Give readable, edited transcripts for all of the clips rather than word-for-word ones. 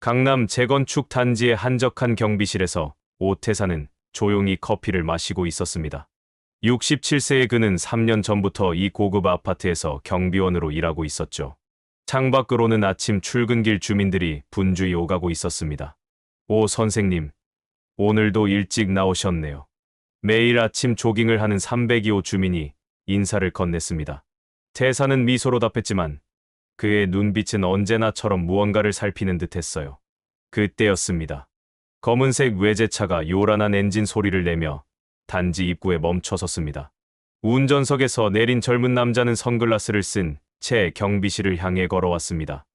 강남 재건축 단지의 한적한 경비실에서 오태사는 조용히 커피를 마시고 있었습니다. 67세의 그는 3년 전부터 이 고급 아파트에서 경비원으로 일하고 있었죠. 창밖으로는 아침 출근길 주민들이 분주히 오가고 있었습니다. 오 선생님, 오늘도 일찍 나오셨네요. 매일 아침 조깅을 하는 302호 주민이 인사를 건넸습니다. 태사는 미소로 답했지만 그의 눈빛은 언제나처럼 무언가를 살피는 듯했어요. 그때였습니다. 검은색 외제차가 요란한 엔진 소리를 내며 단지 입구에 멈춰섰습니다. 운전석에서 내린 젊은 남자는 선글라스를 쓴 채 경비실을 향해 걸어왔습니다.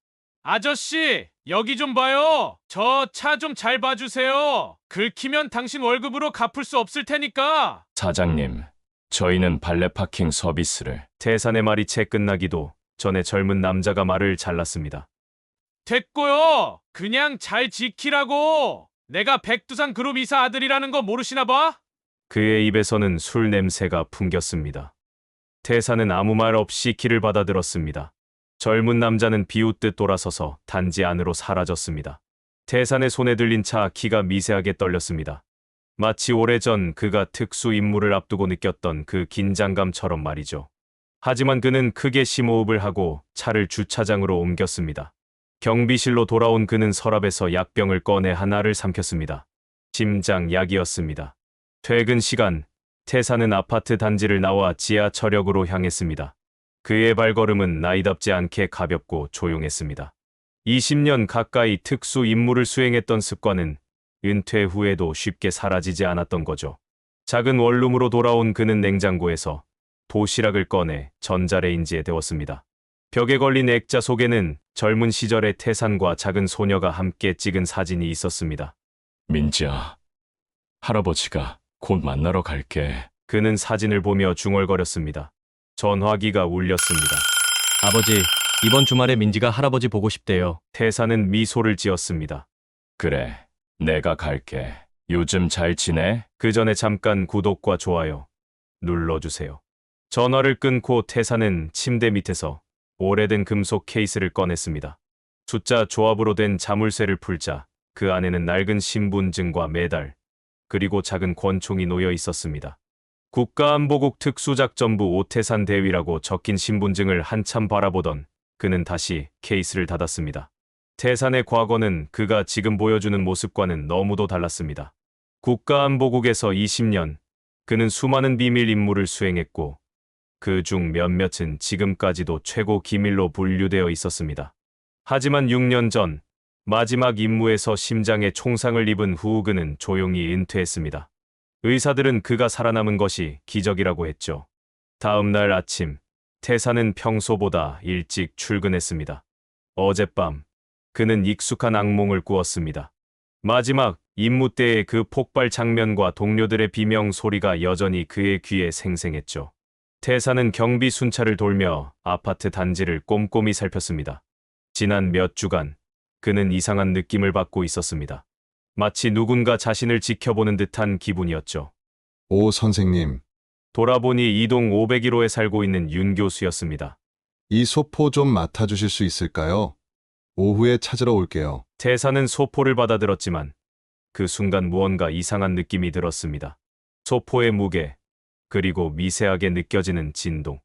아저씨, 여기 좀 봐요. 저 차 좀 잘 봐주세요. 긁히면 당신 월급으로 갚을 수 없을 테니까. 사장님, 저희는 발레 파킹 서비스를. 태산의 말이 채 끝나기도 전에 젊은 남자가 말을 잘랐습니다. 됐고요. 그냥 잘 지키라고. 내가 백두산 그룹 이사 아들이라는 거 모르시나 봐? 그의 입에서는 술 냄새가 풍겼습니다. 태사는 아무 말 없이 키를 받아들었습니다. 젊은 남자는 비웃듯 돌아서서 단지 안으로 사라졌습니다. 태산의 손에 들린 차 키가 미세하게 떨렸습니다. 마치 오래전 그가 특수 임무를 앞두고 느꼈던 그 긴장감처럼 말이죠. 하지만 그는 크게 심호흡을 하고 차를 주차장으로 옮겼습니다. 경비실로 돌아온 그는 서랍에서 약병을 꺼내 하나를 삼켰습니다. 심장약이었습니다. 퇴근 시간, 태사는 아파트 단지를 나와 지하철역으로 향했습니다. 그의 발걸음은 나이답지 않게 가볍고 조용했습니다. 20년 가까이 특수 임무를 수행했던 습관은 은퇴 후에도 쉽게 사라지지 않았던 거죠. 작은 원룸으로 돌아온 그는 냉장고에서 도시락을 꺼내 전자레인지에 데웠습니다. 벽에 걸린 액자 속에는 젊은 시절의 태산과 작은 소녀가 함께 찍은 사진이 있었습니다. 민지야, 할아버지가 곧 만나러 갈게. 그는 사진을 보며 중얼거렸습니다. 전화기가 울렸습니다. 아버지, 이번 주말에 민지가 할아버지 보고 싶대요. 태산은 미소를 지었습니다. 그래, 내가 갈게. 요즘 잘 지내? 그 전에 잠깐 구독과 좋아요 눌러주세요. 전화를 끊고 태산은 침대 밑에서 오래된 금속 케이스를 꺼냈습니다. 숫자 조합으로 된 자물쇠를 풀자 그 안에는 낡은 신분증과 메달, 그리고 작은 권총이 놓여 있었습니다. 국가안보국 특수작전부 오태산 대위라고 적힌 신분증을 한참 바라보던 그는 다시 케이스를 닫았습니다. 태산의 과거는 그가 지금 보여주는 모습과는 너무도 달랐습니다. 국가안보국에서 20년, 그는 수많은 비밀 임무를 수행했고 그 중 몇몇은 지금까지도 최고 기밀로 분류되어 있었습니다. 하지만 6년 전 마지막 임무에서 심장에 총상을 입은 후 그는 조용히 은퇴했습니다. 의사들은 그가 살아남은 것이 기적이라고 했죠. 다음 날 아침, 태사는 평소보다 일찍 출근했습니다. 어젯밤, 그는 익숙한 악몽을 꾸었습니다. 마지막 임무 때의 그 폭발 장면과 동료들의 비명 소리가 여전히 그의 귀에 생생했죠. 태사는 경비 순찰을 돌며 아파트 단지를 꼼꼼히 살폈습니다. 지난 몇 주간 그는 이상한 느낌을 받고 있었습니다. 마치 누군가 자신을 지켜보는 듯한 기분이었죠. 오 선생님, 돌아보니 이동 501호에 살고 있는 윤 교수였습니다. 이 소포 좀 맡아주실 수 있을까요? 오후에 찾으러 올게요. 태사는 소포를 받아들었지만 그 순간 무언가 이상한 느낌이 들었습니다. 소포의 무게, 그리고 미세하게 느껴지는 진동.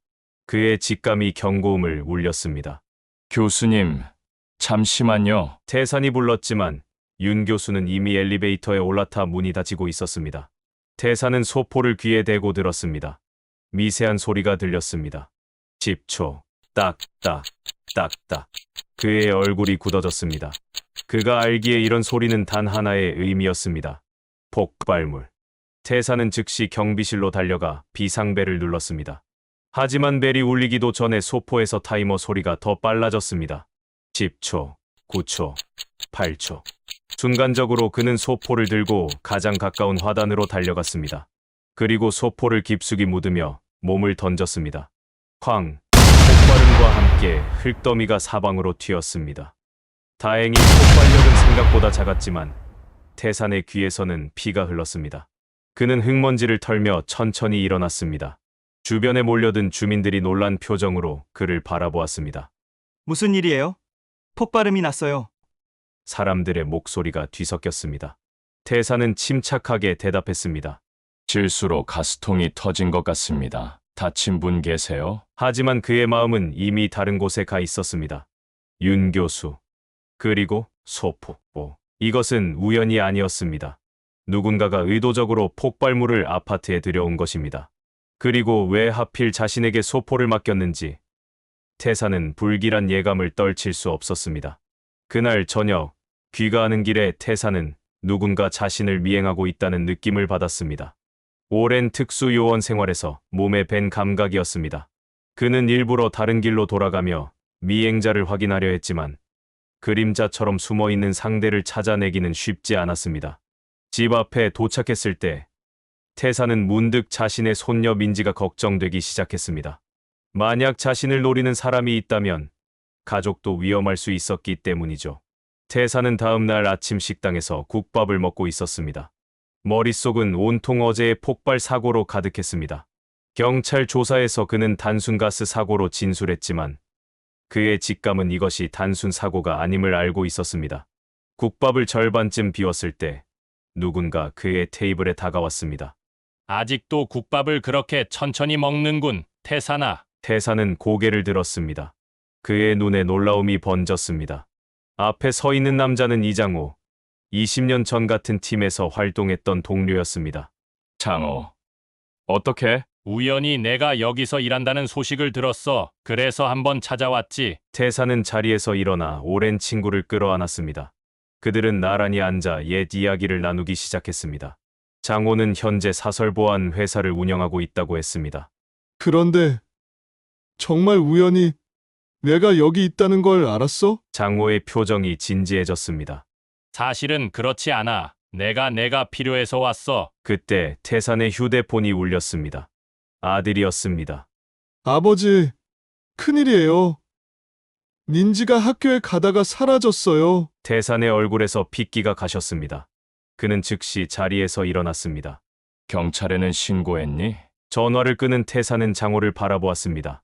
그의 직감이 경고음을 울렸습니다. 교수님, 잠시만요. 태산이 불렀지만 윤 교수는 이미 엘리베이터에 올라타 문이 닫히고 있었습니다. 태산은 소포를 귀에 대고 들었습니다. 미세한 소리가 들렸습니다. 10초, 딱딱, 딱딱. 그의 얼굴이 굳어졌습니다. 그가 알기에 이런 소리는 단 하나의 의미였습니다. 폭발물. 태사는 즉시 경비실로 달려가 비상벨을 눌렀습니다. 하지만 벨이 울리기도 전에 소포에서 타이머 소리가 더 빨라졌습니다. 10초, 9초, 8초. 순간적으로 그는 소포를 들고 가장 가까운 화단으로 달려갔습니다. 그리고 소포를 깊숙이 묻으며 몸을 던졌습니다. 쾅! 폭발음과 함께 흙더미가 사방으로 튀었습니다. 다행히 폭발력은 생각보다 작았지만 태산의 귀에서는 피가 흘렀습니다. 그는 흙먼지를 털며 천천히 일어났습니다. 주변에 몰려든 주민들이 놀란 표정으로 그를 바라보았습니다. 무슨 일이에요? 폭발음이 났어요. 사람들의 목소리가 뒤섞였습니다. 태사는 침착하게 대답했습니다. 실수로 가스통이 터진 것 같습니다. 다친 분 계세요? 하지만 그의 마음은 이미 다른 곳에 가 있었습니다. 윤 교수, 그리고 소포. 이것은 우연이 아니었습니다. 누군가가 의도적으로 폭발물을 아파트에 들여온 것입니다. 그리고 왜 하필 자신에게 소포를 맡겼는지 태사는 불길한 예감을 떨칠 수 없었습니다. 그날 저녁, 귀가하는 길에 태사는 누군가 자신을 미행하고 있다는 느낌을 받았습니다. 오랜 특수 요원 생활에서 몸에 밴 감각이었습니다. 그는 일부러 다른 길로 돌아가며 미행자를 확인하려 했지만 그림자처럼 숨어있는 상대를 찾아내기는 쉽지 않았습니다. 집 앞에 도착했을 때 태사는 문득 자신의 손녀 민지가 걱정되기 시작했습니다. 만약 자신을 노리는 사람이 있다면 가족도 위험할 수 있었기 때문이죠. 태사는 다음 날 아침 식당에서 국밥을 먹고 있었습니다. 머릿속은 온통 어제의 폭발 사고로 가득했습니다. 경찰 조사에서 그는 단순 가스 사고로 진술했지만 그의 직감은 이것이 단순 사고가 아님을 알고 있었습니다. 국밥을 절반쯤 비웠을 때 누군가 그의 테이블에 다가왔습니다. 아직도 국밥을 그렇게 천천히 먹는군, 태사나. 태사는 고개를 들었습니다. 그의 눈에 놀라움이 번졌습니다. 앞에 서 있는 남자는 이장호, 20년 전 같은 팀에서 활동했던 동료였습니다. 장호. 어떻게? 우연히 내가 여기서 일한다는 소식을 들었어. 그래서 한번 찾아왔지. 태사는 자리에서 일어나 오랜 친구를 끌어안았습니다. 그들은 나란히 앉아 옛 이야기를 나누기 시작했습니다. 장호는 현재 사설보안 회사를 운영하고 있다고 했습니다. 그런데 정말 우연히 내가 여기 있다는 걸 알았어? 장호의 표정이 진지해졌습니다. 사실은 그렇지 않아. 내가 필요해서 왔어. 그때 태산의 휴대폰이 울렸습니다. 아들이었습니다. 아버지, 큰일이에요. 민지가 학교에 가다가 사라졌어요. 태산의 얼굴에서 핏기가 가셨습니다. 그는 즉시 자리에서 일어났습니다. 경찰에는 신고했니? 전화를 끄는 태산은 장호를 바라보았습니다.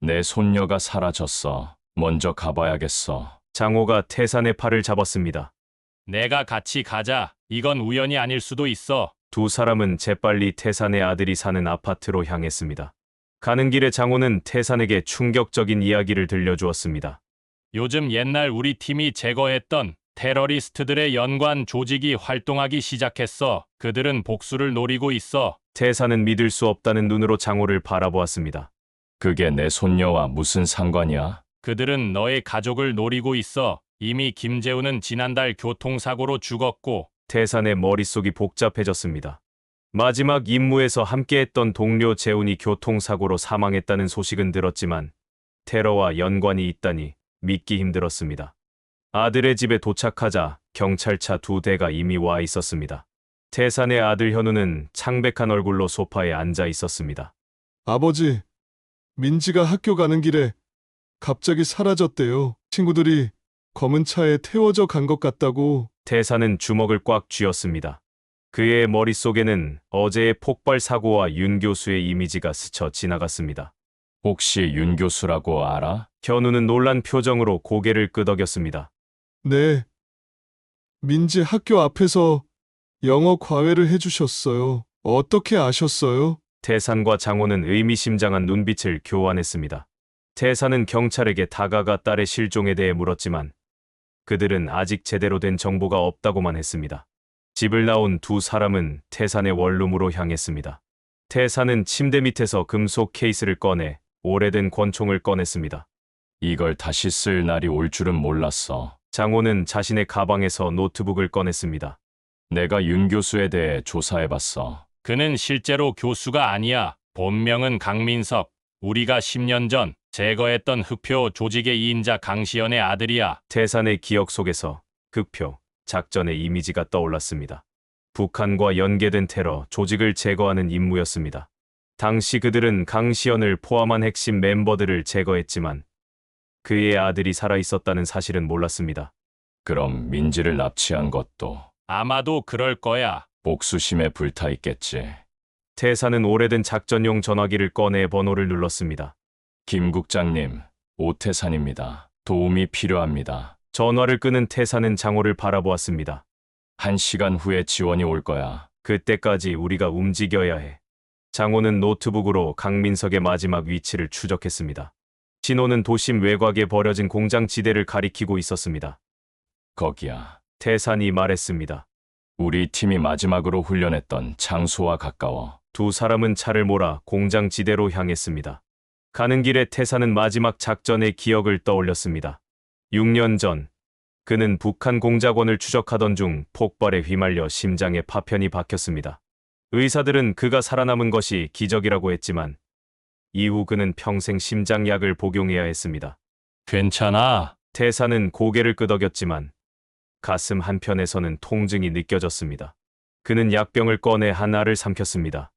내 손녀가 사라졌어. 먼저 가봐야겠어. 장호가 태산의 팔을 잡았습니다. 내가 같이 가자. 이건 우연이 아닐 수도 있어. 두 사람은 재빨리 태산의 아들이 사는 아파트로 향했습니다. 가는 길에 장호는 태산에게 충격적인 이야기를 들려주었습니다. 요즘 옛날 우리 팀이 제거했던 테러리스트들의 연관 조직이 활동하기 시작했어. 그들은 복수를 노리고 있어. 태산은 믿을 수 없다는 눈으로 장호를 바라보았습니다. 그게 내 손녀와 무슨 상관이야? 그들은 너의 가족을 노리고 있어. 이미 김재우는 지난달 교통사고로 죽었고 태산의 머릿속이 복잡해졌습니다. 마지막 임무에서 함께했던 동료 재훈이 교통사고로 사망했다는 소식은 들었지만 테러와 연관이 있다니 믿기 힘들었습니다. 아들의 집에 도착하자 경찰차 2대가 이미 와 있었습니다. 태산의 아들 현우는 창백한 얼굴로 소파에 앉아 있었습니다. 아버지, 민지가 학교 가는 길에 갑자기 사라졌대요. 친구들이 검은 차에 태워져 간 것 같다고. 태산은 주먹을 꽉 쥐었습니다. 그의 머릿속에는 어제의 폭발 사고와 윤 교수의 이미지가 스쳐 지나갔습니다. 혹시 윤 교수라고 알아? 현우는 놀란 표정으로 고개를 끄덕였습니다. 네. 민지 학교 앞에서 영어 과외를 해주셨어요. 어떻게 아셨어요? 태산과 장호는 의미심장한 눈빛을 교환했습니다. 태산은 경찰에게 다가가 딸의 실종에 대해 물었지만 그들은 아직 제대로 된 정보가 없다고만 했습니다. 집을 나온 두 사람은 태산의 원룸으로 향했습니다. 태산은 침대 밑에서 금속 케이스를 꺼내 오래된 권총을 꺼냈습니다. 이걸 다시 쓸 날이 올 줄은 몰랐어. 장호는 자신의 가방에서 노트북을 꺼냈습니다. 내가 윤 교수에 대해 조사해봤어. 그는 실제로 교수가 아니야. 본명은 강민석. 우리가 10년 전 제거했던 흑표 조직의 2인자 강시연의 아들이야. 태산의 기억 속에서 흑표, 작전의 이미지가 떠올랐습니다. 북한과 연계된 테러, 조직을 제거하는 임무였습니다. 당시 그들은 강시연을 포함한 핵심 멤버들을 제거했지만 그의 아들이 살아있었다는 사실은 몰랐습니다. 그럼 민지를 납치한 것도 아마도 그럴 거야. 복수심에 불타 있겠지. 태산은 오래된 작전용 전화기를 꺼내 번호를 눌렀습니다. 김 국장님, 오태산입니다. 도움이 필요합니다. 전화를 끄는 태사는 장호를 바라보았습니다. 1시간 후에 지원이 올 거야. 그때까지 우리가 움직여야 해. 장호는 노트북으로 강민석의 마지막 위치를 추적했습니다. 신호는 도심 외곽에 버려진 공장 지대를 가리키고 있었습니다. 거기야. 태산이 말했습니다. 우리 팀이 마지막으로 훈련했던 장소와 가까워. 두 사람은 차를 몰아 공장 지대로 향했습니다. 가는 길에 태산은 마지막 작전의 기억을 떠올렸습니다. 6년 전, 그는 북한 공작원을 추적하던 중 폭발에 휘말려 심장에 파편이 박혔습니다. 의사들은 그가 살아남은 것이 기적이라고 했지만 이후 그는 평생 심장약을 복용해야 했습니다. 괜찮아. 태사는 고개를 끄덕였지만 가슴 한편에서는 통증이 느껴졌습니다. 그는 약병을 꺼내 하나를 삼켰습니다.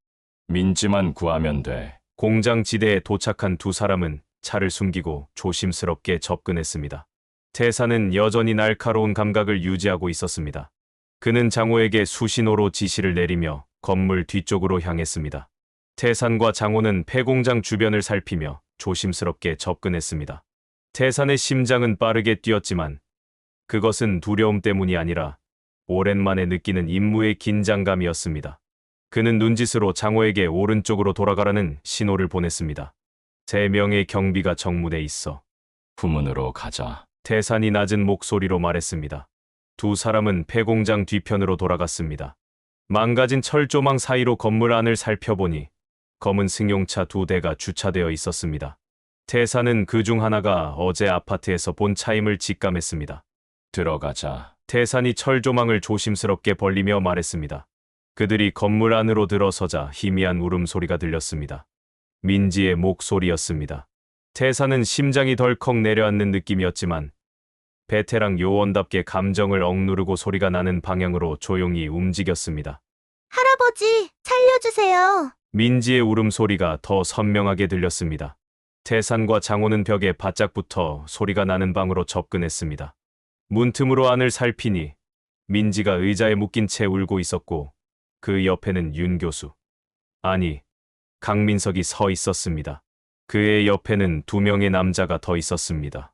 민지만 구하면 돼. 공장 지대에 도착한 두 사람은 차를 숨기고 조심스럽게 접근했습니다. 태사는 여전히 날카로운 감각을 유지하고 있었습니다. 그는 장호에게 수신호로 지시를 내리며 건물 뒤쪽으로 향했습니다. 태산과 장호는 폐공장 주변을 살피며 조심스럽게 접근했습니다. 태산의 심장은 빠르게 뛰었지만 그것은 두려움 때문이 아니라 오랜만에 느끼는 임무의 긴장감이었습니다. 그는 눈짓으로 장호에게 오른쪽으로 돌아가라는 신호를 보냈습니다. 3명의 경비가 정문에 있어. 후문으로 가자. 태산이 낮은 목소리로 말했습니다. 두 사람은 폐공장 뒤편으로 돌아갔습니다. 망가진 철조망 사이로 건물 안을 살펴보니 검은 승용차 2대가 주차되어 있었습니다. 태산은 그 중 하나가 어제 아파트에서 본 차임을 직감했습니다. 들어가자. 태산이 철조망을 조심스럽게 벌리며 말했습니다. 그들이 건물 안으로 들어서자 희미한 울음소리가 들렸습니다. 민지의 목소리였습니다. 태산은 심장이 덜컥 내려앉는 느낌이었지만 베테랑 요원답게 감정을 억누르고 소리가 나는 방향으로 조용히 움직였습니다. 할아버지, 살려주세요. 민지의 울음소리가 더 선명하게 들렸습니다. 태산과 장호는 벽에 바짝 붙어 소리가 나는 방으로 접근했습니다. 문틈으로 안을 살피니 민지가 의자에 묶인 채 울고 있었고 그 옆에는 윤 교수, 아니 강민석이 서 있었습니다. 그의 옆에는 2명의 남자가 더 있었습니다.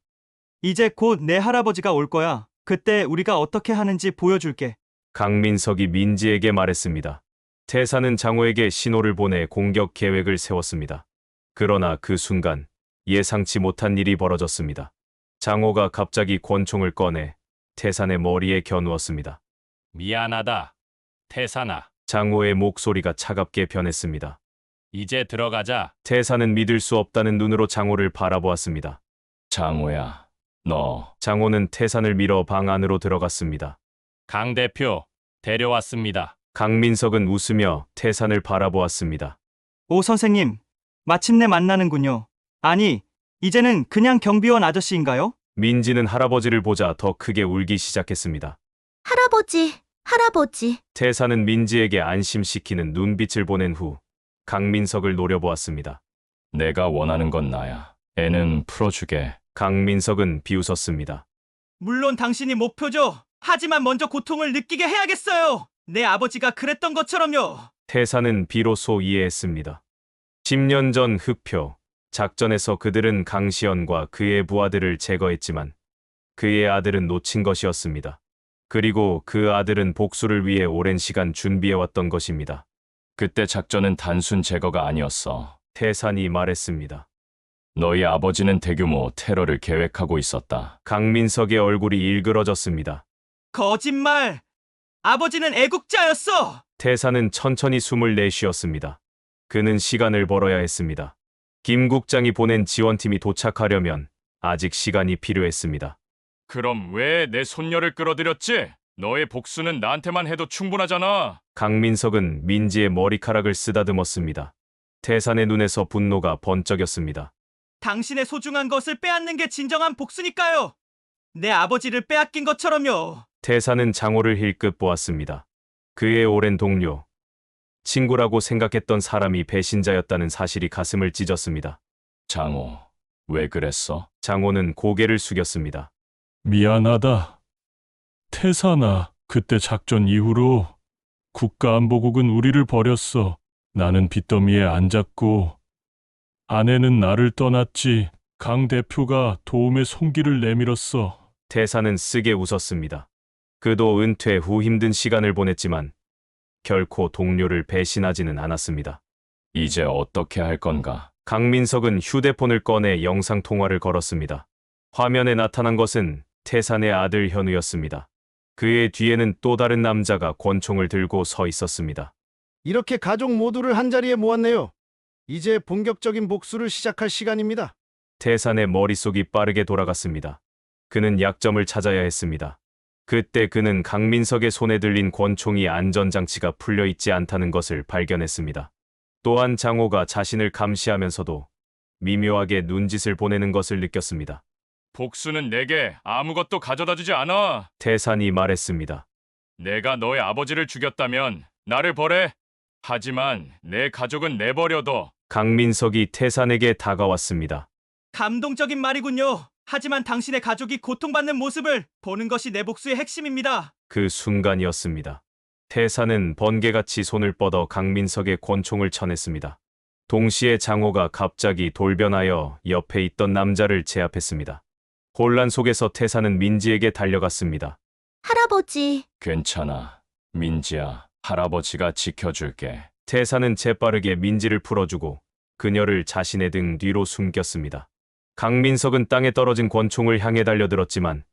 이제 곧 내 할아버지가 올 거야. 그때 우리가 어떻게 하는지 보여줄게. 강민석이 민지에게 말했습니다. 태사는 장호에게 신호를 보내 공격 계획을 세웠습니다. 그러나 그 순간 예상치 못한 일이 벌어졌습니다. 장호가 갑자기 권총을 꺼내 태산의 머리에 겨누었습니다. 미안하다. 태산아, 장호의 목소리가 차갑게 변했습니다. 이제 들어가자. 태산은 믿을 수 없다는 눈으로 장호를 바라보았습니다. 장호야, 너. 장호는 태산을 밀어 방 안으로 들어갔습니다. 강 대표, 데려왔습니다. 강민석은 웃으며 태산을 바라보았습니다. 오 선생님, 마침내 만나는군요. 아니, 이제는 그냥 경비원 아저씨인가요? 민지는 할아버지를 보자 더 크게 울기 시작했습니다. 할아버지, 할아버지. 태사는 민지에게 안심시키는 눈빛을 보낸 후 강민석을 노려보았습니다. 내가 원하는 건 나야. 애는 풀어주게. 강민석은 비웃었습니다. 물론 당신이 목표죠. 하지만 먼저 고통을 느끼게 해야겠어요. 내 아버지가 그랬던 것처럼요. 태사는 비로소 이해했습니다. 10년 전 흑표 작전에서 그들은 강시연과 그의 부하들을 제거했지만 그의 아들은 놓친 것이었습니다. 그리고 그 아들은 복수를 위해 오랜 시간 준비해왔던 것입니다. 그때 작전은 단순 제거가 아니었어. 태산이 말했습니다. 너희 아버지는 대규모 테러를 계획하고 있었다. 강민석의 얼굴이 일그러졌습니다. 거짓말! 아버지는 애국자였어! 태사는 천천히 숨을 내쉬었습니다. 그는 시간을 벌어야 했습니다. 김 국장이 보낸 지원팀이 도착하려면 아직 시간이 필요했습니다. 그럼 왜 내 손녀를 끌어들였지? 너의 복수는 나한테만 해도 충분하잖아. 강민석은 민지의 머리카락을 쓰다듬었습니다. 태산의 눈에서 분노가 번쩍였습니다. 당신의 소중한 것을 빼앗는 게 진정한 복수니까요. 내 아버지를 빼앗긴 것처럼요. 태산은 장호를 힐끗 보았습니다. 그의 오랜 동료, 친구라고 생각했던 사람이 배신자였다는 사실이 가슴을 찢었습니다. 장호, 왜 그랬어? 장호는 고개를 숙였습니다. 미안하다. 태산아, 그때 작전 이후로 국가안보국은 우리를 버렸어. 나는 빚더미에 앉았고 아내는 나를 떠났지. 강 대표가 도움의 손길을 내밀었어. 태사는 쓰게 웃었습니다. 그도 은퇴 후 힘든 시간을 보냈지만 결코 동료를 배신하지는 않았습니다. 이제 어떻게 할 건가? 강민석은 휴대폰을 꺼내 영상통화를 걸었습니다. 화면에 나타난 것은 태산의 아들 현우였습니다. 그의 뒤에는 또 다른 남자가 권총을 들고 서 있었습니다. 이렇게 가족 모두를 한자리에 모았네요. 이제 본격적인 복수를 시작할 시간입니다. 태산의 머릿속이 빠르게 돌아갔습니다. 그는 약점을 찾아야 했습니다. 그때 그는 강민석의 손에 들린 권총이 안전장치가 풀려 있지 않다는 것을 발견했습니다. 또한 장호가 자신을 감시하면서도 미묘하게 눈짓을 보내는 것을 느꼈습니다. 복수는 내게 아무것도 가져다 주지 않아. 태산이 말했습니다. 내가 너의 아버지를 죽였다면 나를 벌해. 하지만 내 가족은 내버려둬. 강민석이 태산에게 다가왔습니다. 감동적인 말이군요. 하지만 당신의 가족이 고통받는 모습을 보는 것이 내 복수의 핵심입니다. 그 순간이었습니다. 태산은 번개같이 손을 뻗어 강민석의 권총을 쳐냈습니다. 동시에 장호가 갑자기 돌변하여 옆에 있던 남자를 제압했습니다. 혼란 속에서 태산은 민지에게 달려갔습니다. 할아버지, 괜찮아. 민지야, 할아버지가 지켜줄게. 태산은 재빠르게 민지를 풀어주고 그녀를 자신의 등 뒤로 숨겼습니다. 강민석은 땅에 떨어진 권총을 향해 달려들었지만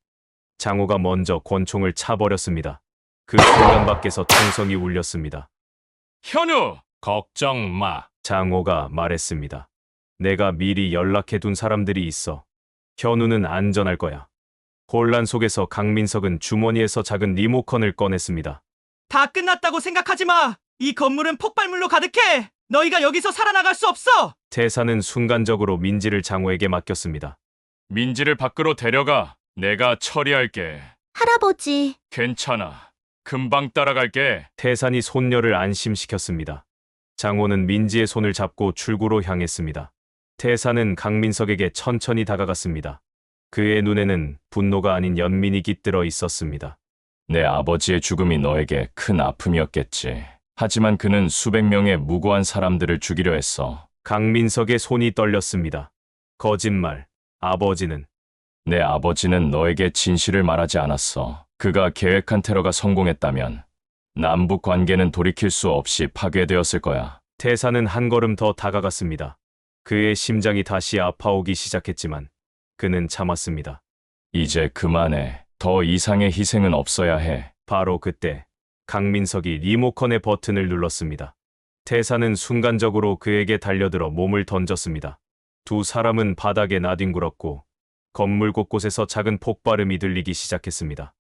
장호가 먼저 권총을 차버렸습니다. 그 순간 밖에서 총성이 울렸습니다. 현우! 걱정 마. 장호가 말했습니다. 내가 미리 연락해둔 사람들이 있어. 현우는 안전할 거야. 혼란 속에서 강민석은 주머니에서 작은 리모컨을 꺼냈습니다. 다 끝났다고 생각하지 마. 이 건물은 폭발물로 가득해. 너희가 여기서 살아나갈 수 없어. 태사는 순간적으로 민지를 장호에게 맡겼습니다. 민지를 밖으로 데려가. 내가 처리할게. 할아버지, 괜찮아. 금방 따라갈게. 태산이 손녀를 안심시켰습니다. 장호는 민지의 손을 잡고 출구로 향했습니다. 태산은 강민석에게 천천히 다가갔습니다. 그의 눈에는 분노가 아닌 연민이 깃들어 있었습니다. 내 아버지의 죽음이 너에게 큰 아픔이었겠지. 하지만 그는 수백 명의 무고한 사람들을 죽이려 했어. 강민석의 손이 떨렸습니다. 거짓말. 아버지는 내 아버지는 너에게 진실을 말하지 않았어. 그가 계획한 테러가 성공했다면 남북 관계는 돌이킬 수 없이 파괴되었을 거야. 태사는 한 걸음 더 다가갔습니다. 그의 심장이 다시 아파오기 시작했지만 그는 참았습니다. 이제 그만해. 더 이상의 희생은 없어야 해. 바로 그때 강민석이 리모컨의 버튼을 눌렀습니다. 태사는 순간적으로 그에게 달려들어 몸을 던졌습니다. 두 사람은 바닥에 나뒹굴었고 건물 곳곳에서 작은 폭발음이 들리기 시작했습니다.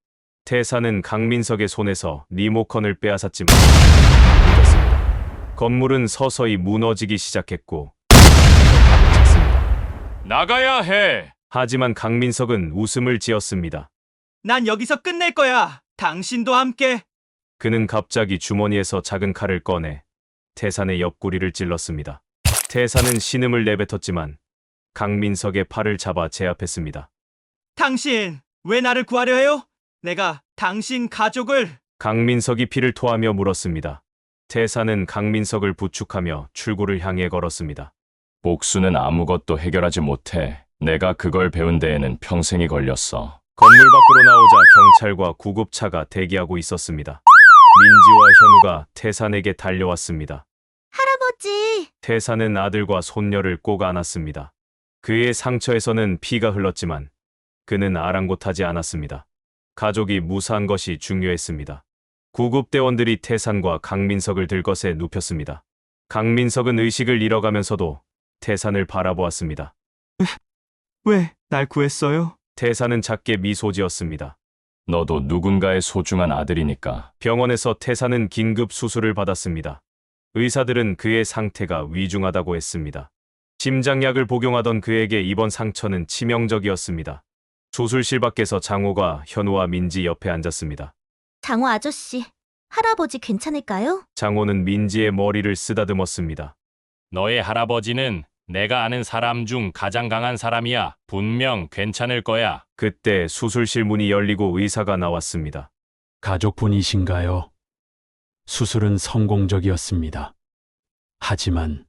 태사는 강민석의 손에서 리모컨을 빼앗았지만 늦었습니다. 건물은 서서히 무너지기 시작했고 나가야 해. 하지만 강민석은 웃음을 지었습니다. 난 여기서 끝낼 거야. 당신도 함께. 그는 갑자기 주머니에서 작은 칼을 꺼내 태산의 옆구리를 찔렀습니다. 태산은 신음을 내뱉었지만 강민석의 팔을 잡아 제압했습니다. 당신, 왜 나를 구하려 해요? 내가 당신 가족을... 강민석이 피를 토하며 물었습니다. 태산은 강민석을 부축하며 출구를 향해 걸었습니다. 복수는 아무것도 해결하지 못해. 내가 그걸 배운 데에는 평생이 걸렸어. 건물 밖으로 나오자 경찰과 구급차가 대기하고 있었습니다. 민지와 현우가 태산에게 달려왔습니다. 할아버지, 태산은 아들과 손녀를 꼭 안았습니다. 그의 상처에서는 피가 흘렀지만 그는 아랑곳하지 않았습니다. 가족이 무사한 것이 중요했습니다. 구급대원들이 태산과 강민석을 들것에 눕혔습니다. 강민석은 의식을 잃어가면서도 태산을 바라보았습니다. 왜 날 구했어요? 태산은 작게 미소 지었습니다. 너도 누군가의 소중한 아들이니까. 병원에서 태산은 긴급 수술을 받았습니다. 의사들은 그의 상태가 위중하다고 했습니다. 심장약을 복용하던 그에게 이번 상처는 치명적이었습니다. 수술실 밖에서 장호가 현우와 민지 옆에 앉았습니다. 장호 아저씨, 할아버지 괜찮을까요? 장호는 민지의 머리를 쓰다듬었습니다. 너의 할아버지는 내가 아는 사람 중 가장 강한 사람이야. 분명 괜찮을 거야. 그때 수술실 문이 열리고 의사가 나왔습니다. 가족분이신가요? 수술은 성공적이었습니다. 하지만요.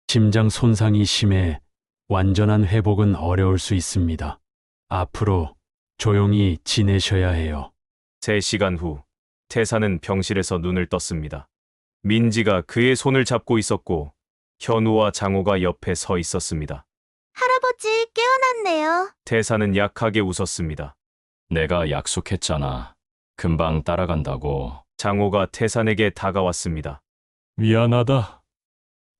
심장 손상이 심해 완전한 회복은 어려울 수 있습니다. 앞으로 조용히 지내셔야 해요. 3시간 후 태사는 병실에서 눈을 떴습니다. 민지가 그의 손을 잡고 있었고 현우와 장호가 옆에 서 있었습니다. 할아버지 깨어났네요. 태사는 약하게 웃었습니다. 내가 약속했잖아. 금방 따라간다고. 장호가 태산에게 다가왔습니다. 미안하다.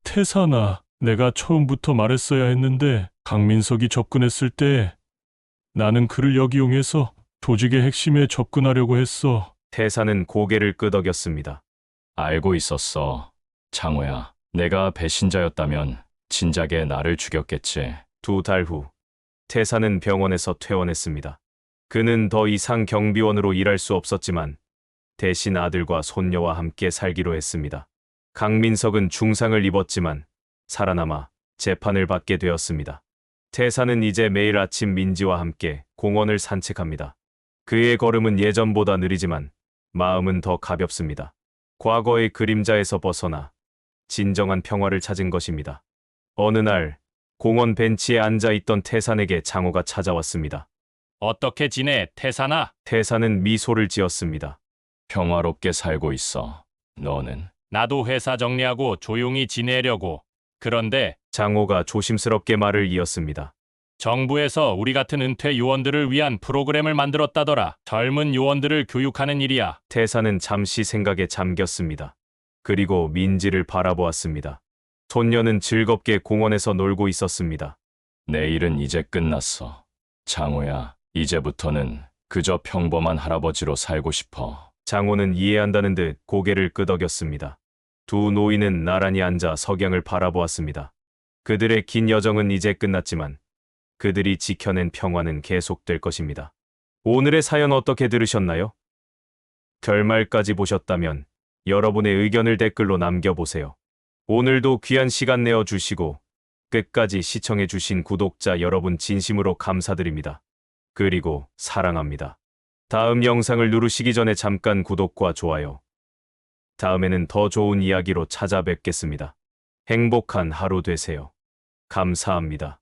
태산아, 내가 처음부터 말했어야 했는데 강민석이 접근했을 때 나는 그를 역이용해서 조직의 핵심에 접근하려고 했어. 태사는 고개를 끄덕였습니다. 알고 있었어. 장호야, 내가 배신자였다면 진작에 나를 죽였겠지. 2달 후 태사는 병원에서 퇴원했습니다. 그는 더 이상 경비원으로 일할 수 없었지만 대신 아들과 손녀와 함께 살기로 했습니다. 강민석은 중상을 입었지만 살아남아 재판을 받게 되었습니다. 태사는 이제 매일 아침 민지와 함께 공원을 산책합니다. 그의 걸음은 예전보다 느리지만 마음은 더 가볍습니다. 과거의 그림자에서 벗어나 진정한 평화를 찾은 것입니다. 어느 날 공원 벤치에 앉아 있던 태산에게 장호가 찾아왔습니다. 어떻게 지내, 태산아? 태산은 미소를 지었습니다. 평화롭게 살고 있어. 너는? 나도 회사 정리하고 조용히 지내려고. 그런데 장호가 조심스럽게 말을 이었습니다. 정부에서 우리 같은 은퇴 요원들을 위한 프로그램을 만들었다더라. 젊은 요원들을 교육하는 일이야. 태산은 잠시 생각에 잠겼습니다. 그리고 민지를 바라보았습니다. 손녀는 즐겁게 공원에서 놀고 있었습니다. 내 일은 이제 끝났어. 장호야, 이제부터는 그저 평범한 할아버지로 살고 싶어. 장호는 이해한다는 듯 고개를 끄덕였습니다. 두 노인은 나란히 앉아 석양을 바라보았습니다. 그들의 긴 여정은 이제 끝났지만 그들이 지켜낸 평화는 계속될 것입니다. 오늘의 사연 어떻게 들으셨나요? 결말까지 보셨다면 여러분의 의견을 댓글로 남겨보세요. 오늘도 귀한 시간 내어주시고 끝까지 시청해주신 구독자 여러분 진심으로 감사드립니다. 그리고 사랑합니다. 다음 영상을 누르시기 전에 잠깐 구독과 좋아요. 다음에는 더 좋은 이야기로 찾아뵙겠습니다. 행복한 하루 되세요. 감사합니다.